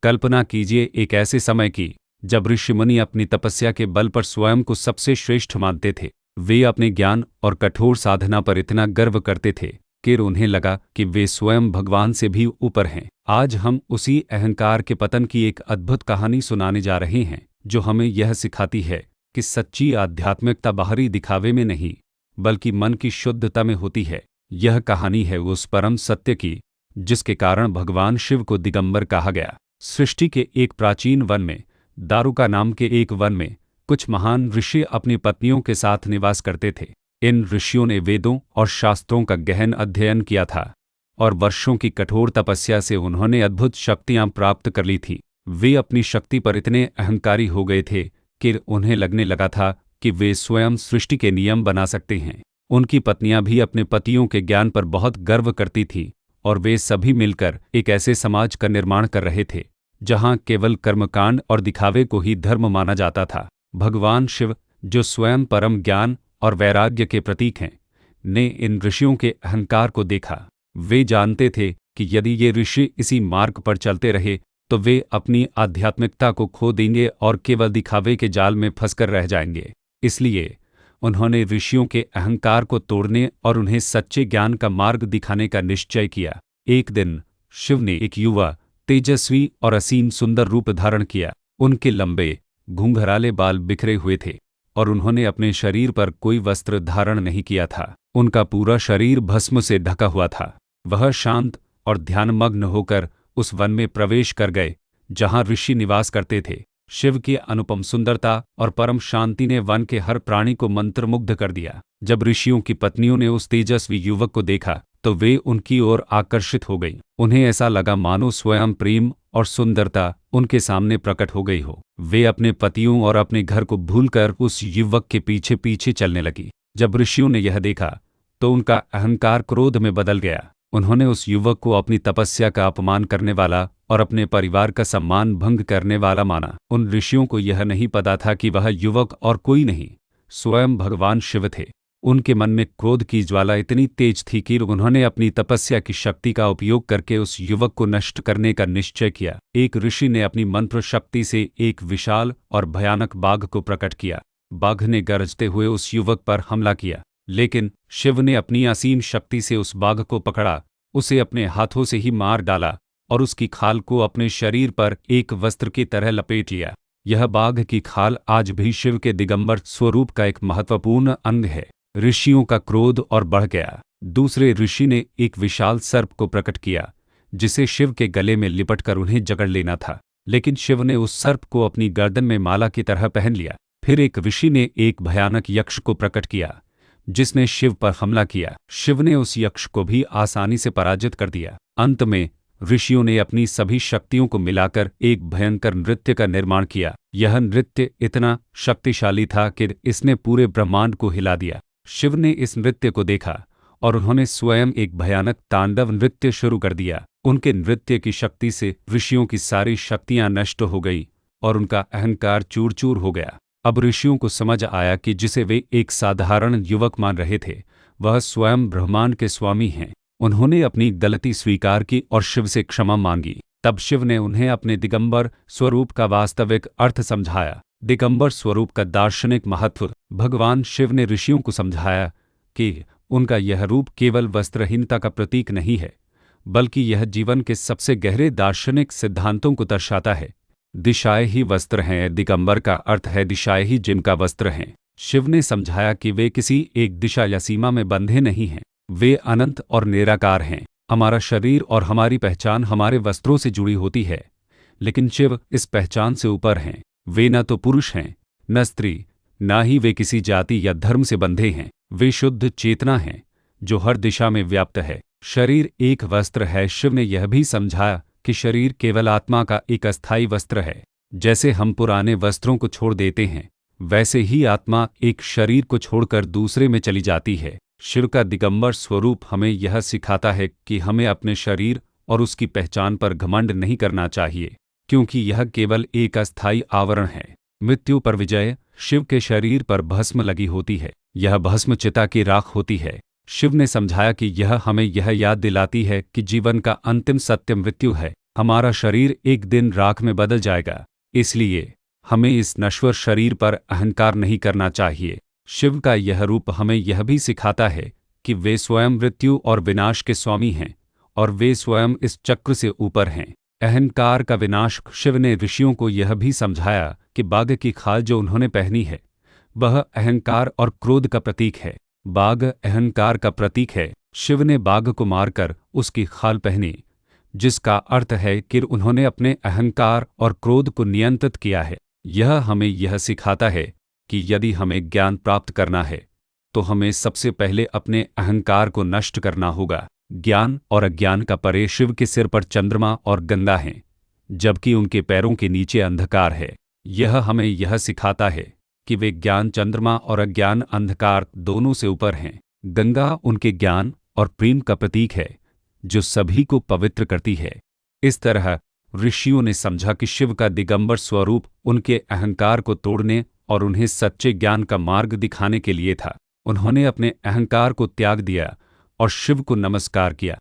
कल्पना कीजिए एक ऐसे समय की जब ऋषि मुनि अपनी तपस्या के बल पर स्वयं को सबसे श्रेष्ठ मानते थे। वे अपने ज्ञान और कठोर साधना पर इतना गर्व करते थे कि उन्हें लगा कि वे स्वयं भगवान से भी ऊपर हैं। आज हम उसी अहंकार के पतन की एक अद्भुत कहानी सुनाने जा रहे हैं, जो हमें यह सिखाती है कि सच्ची आध्यात्मिकता बाहरी दिखावे में नहीं, बल्कि मन की शुद्धता में होती है। यह कहानी है उस परम सत्य की जिसके कारण भगवान शिव को दिगंबर कहा गया। सृष्टि के एक प्राचीन वन में, दारुका नाम के एक वन में, कुछ महान ऋषि अपनी पत्नियों के साथ निवास करते थे। इन ऋषियों ने वेदों और शास्त्रों का गहन अध्ययन किया था और वर्षों की कठोर तपस्या से उन्होंने अद्भुत शक्तियां प्राप्त कर ली थी। वे अपनी शक्ति पर इतने अहंकारी हो गए थे कि उन्हें लगने लगा था कि वे स्वयं सृष्टि के नियम बना सकते हैं। उनकी पत्नियां भी अपने पतियों के ज्ञान पर बहुत गर्व करती थीं और वे सभी मिलकर एक ऐसे समाज का निर्माण कर रहे थे जहां केवल कर्मकांड और दिखावे को ही धर्म माना जाता था। भगवान शिव, जो स्वयं परम ज्ञान और वैराग्य के प्रतीक हैं, ने इन ऋषियों के अहंकार को देखा। वे जानते थे कि यदि ये ऋषि इसी मार्ग पर चलते रहे तो वे अपनी आध्यात्मिकता को खो देंगे और केवल दिखावे के जाल में फंसकर रह जाएंगे। इसलिए उन्होंने ऋषियों के अहंकार को तोड़ने और उन्हें सच्चे ज्ञान का मार्ग दिखाने का निश्चय किया। एक दिन शिव ने एक युवा, तेजस्वी और असीम सुंदर रूप धारण किया। उनके लंबे घूंघराले बाल बिखरे हुए थे और उन्होंने अपने शरीर पर कोई वस्त्र धारण नहीं किया था। उनका पूरा शरीर भस्म से ढका हुआ था। वह शांत और ध्यानमग्न होकर उस वन में प्रवेश कर गए जहां ऋषि निवास करते थे। शिव की अनुपम सुंदरता और परम शांति ने वन के हर प्राणी को मंत्रमुग्ध कर दिया। जब ऋषियों की पत्नियों ने उस तेजस्वी युवक को देखा तो वे उनकी ओर आकर्षित हो गईं। उन्हें ऐसा लगा मानो स्वयं प्रेम और सुंदरता उनके सामने प्रकट हो गई हो। वे अपने पतियों और अपने घर को भूलकर उस युवक के पीछे पीछे चलने लगी। जब ऋषियों ने यह देखा तो उनका अहंकार क्रोध में बदल गया। उन्होंने उस युवक को अपनी तपस्या का अपमान करने वाला और अपने परिवार का सम्मान भंग करने वाला माना। उन ऋषियों को यह नहीं पता था कि वह युवक और कोई नहीं, स्वयं भगवान शिव थे। उनके मन में क्रोध की ज्वाला इतनी तेज थी कि उन्होंने अपनी तपस्या की शक्ति का उपयोग करके उस युवक को नष्ट करने का निश्चय किया। एक ऋषि ने अपनी मंत्र शक्ति से एक विशाल और भयानक बाघ को प्रकट किया। बाघ ने गरजते हुए उस युवक पर हमला किया, लेकिन शिव ने अपनी असीम शक्ति से उस बाघ को पकड़ा, उसे अपने हाथों से ही मार डाला और उसकी खाल को अपने शरीर पर एक वस्त्र की तरह लपेट लिया। यह बाघ की खाल आज भी शिव के दिगंबर स्वरूप का एक महत्वपूर्ण अंग है। ऋषियों का क्रोध और बढ़ गया। दूसरे ऋषि ने एक विशाल सर्प को प्रकट किया जिसे शिव के गले में लिपटकर उन्हें जकड़ लेना था, लेकिन शिव ने उस सर्प को अपनी गर्दन में माला की तरह पहन लिया। फिर एक ऋषि ने एक भयानक यक्ष को प्रकट किया जिसने शिव पर हमला किया। शिव ने उस यक्ष को भी आसानी से पराजित कर दिया। अंत में ऋषियों ने अपनी सभी शक्तियों को मिलाकर एक भयंकर नृत्य का निर्माण किया। यह नृत्य इतना शक्तिशाली था कि इसने पूरे ब्रह्मांड को हिला दिया। शिव ने इस नृत्य को देखा और उन्होंने स्वयं एक भयानक तांडव नृत्य शुरू कर दिया। उनके नृत्य की शक्ति से ऋषियों की सारी शक्तियां नष्ट हो गई और उनका अहंकार चूर चूर हो गया। अब ऋषियों को समझ आया कि जिसे वे एक साधारण युवक मान रहे थे वह स्वयं ब्रह्मांड के स्वामी हैं। उन्होंने अपनी गलती स्वीकार की और शिव से क्षमा मांगी। तब शिव ने उन्हें अपने दिगंबर स्वरूप का वास्तविक अर्थ समझाया। दिगंबर स्वरूप का दार्शनिक महत्व। भगवान शिव ने ऋषियों को समझाया कि उनका यह रूप केवल वस्त्रहीनता का प्रतीक नहीं है, बल्कि यह जीवन के सबसे गहरे दार्शनिक सिद्धांतों को दर्शाता है। दिशाएं ही वस्त्र हैं। दिगंबर का अर्थ है दिशाएं ही जिनका वस्त्र हैं। शिव ने समझाया कि वे किसी एक दिशा या सीमा में बंधे नहीं हैं, वे अनंत और निराकार हैं। हमारा शरीर और हमारी पहचान हमारे वस्त्रों से जुड़ी होती है, लेकिन शिव इस पहचान से ऊपर हैं। वे न तो पुरुष हैं, न स्त्री, न ही वे किसी जाति या धर्म से बंधे हैं। वे शुद्ध चेतना हैं जो हर दिशा में व्याप्त है। शरीर एक वस्त्र है। शिव ने यह भी समझाया कि शरीर केवल आत्मा का एक अस्थायी वस्त्र है। जैसे हम पुराने वस्त्रों को छोड़ देते हैं, वैसे ही आत्मा एक शरीर को छोड़कर दूसरे में चली जाती है। शिव का दिगंबर स्वरूप हमें यह सिखाता है कि हमें अपने शरीर और उसकी पहचान पर घमंड नहीं करना चाहिए, क्योंकि यह केवल एक अस्थायी आवरण है। मृत्यु पर विजय। शिव के शरीर पर भस्म लगी होती है। यह भस्म चिता की राख होती है। शिव ने समझाया कि यह हमें यह याद दिलाती है कि जीवन का अंतिम सत्य मृत्यु है। हमारा शरीर एक दिन राख में बदल जाएगा, इसलिए हमें इस नश्वर शरीर पर अहंकार नहीं करना चाहिए। शिव का यह रूप हमें यह भी सिखाता है कि वे स्वयं मृत्यु और विनाश के स्वामी हैं और वे स्वयं इस चक्र से ऊपर हैं। अहंकार का विनाश। शिव ने ऋषियों को यह भी समझाया कि बाघ की खाल जो उन्होंने पहनी है वह अहंकार और क्रोध का प्रतीक है। बाघ अहंकार का प्रतीक है। शिव ने बाघ को मारकर उसकी खाल पहनी, जिसका अर्थ है कि उन्होंने अपने अहंकार और क्रोध को नियंत्रित किया है। यह हमें यह सिखाता है कि यदि हमें ज्ञान प्राप्त करना है तो हमें सबसे पहले अपने अहंकार को नष्ट करना होगा। ज्ञान और अज्ञान का परे शिव के सिर पर चंद्रमा और गंगा हैं, जबकि उनके पैरों के नीचे अंधकार है। यह हमें यह सिखाता है कि वे ज्ञान चंद्रमा और अज्ञान अंधकार दोनों से ऊपर हैं। गंगा उनके ज्ञान और प्रेम का प्रतीक है जो सभी को पवित्र करती है। इस तरह ऋषियों ने समझा कि शिव का दिगंबर स्वरूप उनके अहंकार को तोड़ने और उन्हें सच्चे ज्ञान का मार्ग दिखाने के लिए था। उन्होंने अपने अहंकार को त्याग दिया और शिव को नमस्कार किया।